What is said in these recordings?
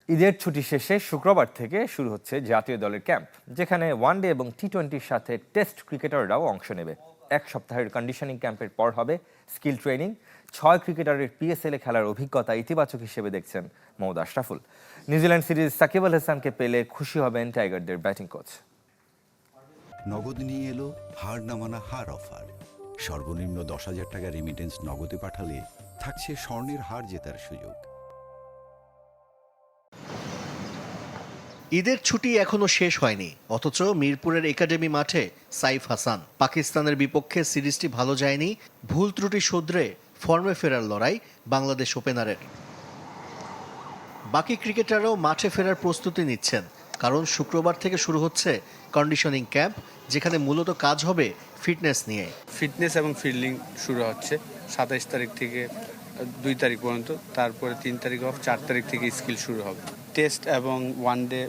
ঈদের ছুটি শেষে শুক্রবার থেকে শুরু হচ্ছে জাতীয় দলের ক্যাম্প, যেখানে ওয়ানডে এবং টি-20-র সাথে টেস্ট ক্রিকেটাররাও অংশ নেবে। এক সপ্তাহের কন্ডিশনিং ক্যাম্পের পর হবে স্কিল ট্রেনিং। 6 ক্রিকেটারের পিএসএলে খেলার অভিজ্ঞতা ইতিবাচক হিসেবে দেখছেন মোহাম্মদ আশরাফুল। নিউজিল্যান্ড সিরিজ সাকিব আল হাসানকে পেলে খুশি হবেন টাইগারদের ব্যাটিং কোচ। নগদ নিয়ে এলো হার না মানা হার অফার। সর্বনিম্ন 10,000 টাকা রেমিটেন্স নগদে পাঠালে থাকছে স্বর্ণের হার জেতার সুযোগ। ঈদের ছুটি এখনো শেষ হয়নি, অথচ মিরপুরের একাডেমি মাঠে সাইফ হাসান। পাকিস্তানের বিপক্ষে সিরিজটি ভালো যায়নি, ভুল ত্রুটি শুধরে ফর্মে ফেরার লড়াই বাংলাদেশ ওপেনারের। বাকি ক্রিকেটাররাও মাঠে ফেরার প্রস্তুতি নিচ্ছেন, কারণ শুক্রবার থেকে শুরু হচ্ছে কন্ডিশনিং ক্যাম্প, যেখানে মূলত কাজ হবে ফিটনেস নিয়ে। ফিটনেস এবং ফিল্ডিং শুরু হচ্ছে 27 তারিখ থেকে 2 তারিখ পর্যন্ত, তারপরে 3 তারিখ অফ, 4 তারিখ থেকে স্কিল শুরু হবে। টেস্ট এবং ওয়ানডে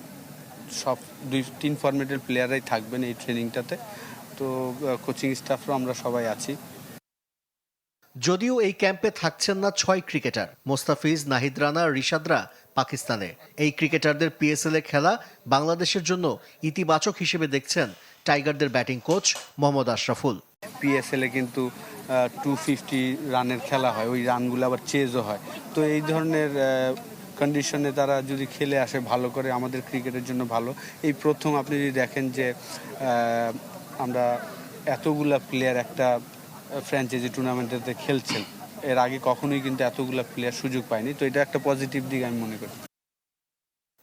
সব 2-3 ফরম্যাটের প্লেয়াররাই থাকবেন এই ট্রেনিংটাতে। তো কোচিং স্টাফরাও আমরা সবাই আছি। যদিও এই ক্যাম্পে থাকছেন না 6 ক্রিকেটার, মোস্তাফিজ, নাহিদ রানা, রিশাদরা পাকিস্তানে। এই ক্রিকেটারদের পিএসএলে খেলা বাংলাদেশের জন্য ইতিবাচক হিসেবে দেখছেন টাইগারদের ব্যাটিং কোচ মোহাম্মদ আশরাফুল। পিএসএলে কিন্তু 250 রানের খেলা হয়, ওই রানগুলো আবার চেজও হয়। তো এই ধরনের কন্ডিশনে তারা যদি খেলে আসে ভালো করে, আমাদের ক্রিকেটের জন্য ভালো। এই প্রথম আপনি যদি দেখেন যে আমরা এতগুলা প্লেয়ার একটা ফ্র্যাঞ্চাইজি টুর্নামেন্টেতে খেলছেন, এর আগে কখনোই কিন্তু এতগুলা প্লেয়ার সুযোগ পায়নি। তো এটা একটা পজিটিভ দিক আমি মনে করি।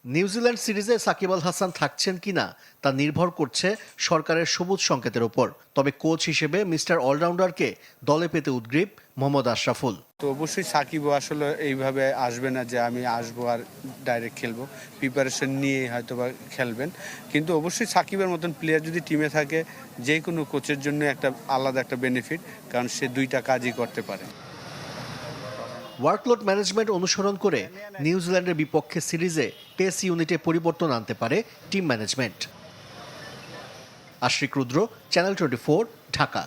নিউজিল্যান্ড সিরিজে সাকিব আল হাসান থাকছেন কিনা তা নির্ভর করছে সরকারের সবুজ সংকেতের উপর। তবে কোচ হিসেবে মিস্টার অলরাউন্ডারকে দলে পেতে উদ্গ্রীব মোহাম্মদ আশরাফুল। তো অবশ্যই সাকিবও আসলে এইভাবে আসবে না যে আমি আসবো আর ডাইরেক্ট খেলবো, প্রিপারেশন নিয়ে হয়তো বা খেলবেন। কিন্তু অবশ্যই সাকিবের মতন প্লেয়ার যদি টিমে থাকে, যে কোনো কোচের জন্য একটা আলাদা একটা বেনিফিট, কারণ সে দুইটা কাজই করতে পারে। ওয়ার্কলোড ম্যানেজমেন্ট অনুসরণ করে নিউজিল্যান্ডের বিপক্ষে সিরিজে পেস ইউনিটে পরিবর্তন আনতে পারে টিম ম্যানেজমেন্ট। আশরিক রুদ্র, চ্যানেল 24, ঢাকা।